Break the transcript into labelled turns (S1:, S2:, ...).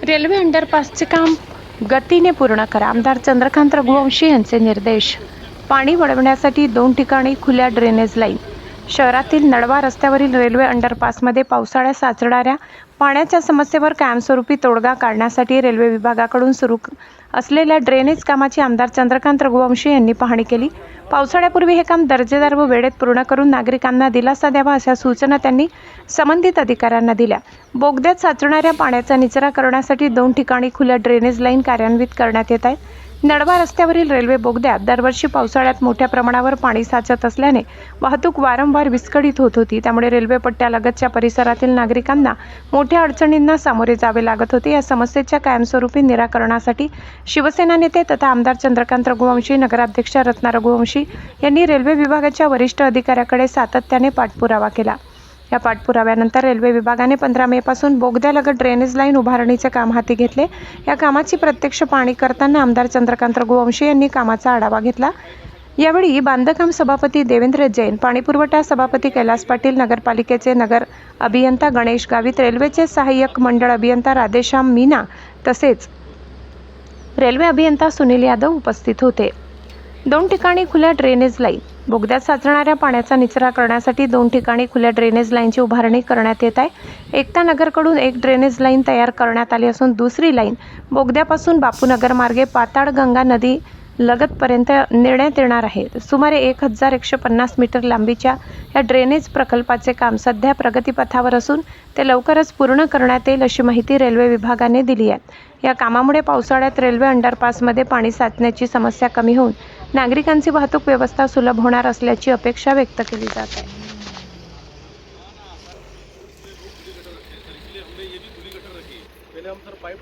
S1: Railway अंडरपासचे काम गतीने पूर्ण करा. आमदार चंद्रकांत रघुवंशी यांचे निर्देश. पाणी वळवण्यासाठी 2 ठिकाणी खुल्या ड्रेनेज लाईन. शहरातील नळवा रस्त्यावरील रेल्वे अंडरपासमध्ये पावसाळ्यात साचणाऱ्या पाण्याच्या समस्येवर कायमस्वरूपी तोडगा काढण्यासाठी रेल्वे विभागाकडून सुरू असलेल्या ड्रेनेज कामाची आमदार चंद्रकांत रघुवंशी यांनी पाहणी केली. पावसाळ्यापूर्वी हे काम दर्जेदार व वेळेत पूर्ण करून नागरिकांना दिलासा द्यावा अशा सूचना त्यांनी संबंधित अधिकाऱ्यांना दिल्या. बोगद्यात साचणाऱ्या पाण्याचा निचरा करण्यासाठी 2 ठिकाणी खुल्या ड्रेनेज लाईन कार्यान्वित करण्यात येत आहेत. नळवा रस्त्यावरील रेल्वे बोगद्यात दरवर्षी पावसाळ्यात मोठ्या प्रमाणावर पाणी साचत असल्याने वाहतूक वारंवार विस्कळीत होत होती. त्यामुळे रेल्वे पट्ट्यालगतच्या परिसरातील नागरिकांना मोठ्या अडचणींना सामोरे जावे लागत होते. या समस्येच्या कायमस्वरूपी निराकरणासाठी शिवसेना नेते तथा आमदार चंद्रकांत रघुवंशी, नगराध्यक्षा रत्ना रघुवंशी यांनी रेल्वे विभागाच्या वरिष्ठ अधिकाऱ्याकडे सातत्याने पाठपुरावा केला. या पाठपुराव्यानंतर रेल्वे विभागाने 15 मे पासून बोगद्यालगत ड्रेनेज लाईन उभारणीचे काम हाती घेतले. या कामाची प्रत्यक्ष पाहणी करताना आमदार चंद्रकांत रघुवंशी यांनी कामाचा आढावा घेतला. यावेळी बांधकाम सभापती देवेंद्र जैन, पाणीपुरवठा सभापती कैलास पाटील, नगरपालिकेचे नगर अभियंता गणेश गावित, रेल्वेचे सहाय्यक मंडळ अभियंता राधेश्याम मीना तसेच रेल्वे अभियंता सुनील यादव उपस्थित होते. 2 ठिकाणी खुल्या ड्रेनेज लाईन. बोगद्यात साचणाऱ्या पाण्याचा निचरा करण्यासाठी 2 ठिकाणी खुल्या ड्रेनेज लाईनची उभारणी करण्यात येत आहे. एकता नगरकडून एक ड्रेनेज लाईन तयार करण्यात आली असून दुसरी लाईन बोगद्यापासून बापूनगर मार्गे पाताळगंगा नदी लगतपर्यंत नेण्यात येणार आहे. सुमारे 1150 मीटर लांबीच्या या ड्रेनेज प्रकल्पाचे काम सध्या प्रगतीपथावर असून ते लवकरच पूर्ण करण्यात येईल अशी माहिती रेल्वे विभागाने दिली आहे. या कामामुळे पावसाळ्यात रेल्वे अंडरपासमध्ये पाणी साचण्याची समस्या कमी होऊन नागरिकांची वाहतूक व्यवस्था सुलभ होणार असल्याची अपेक्षा व्यक्त केली जात आहे.
S2: काय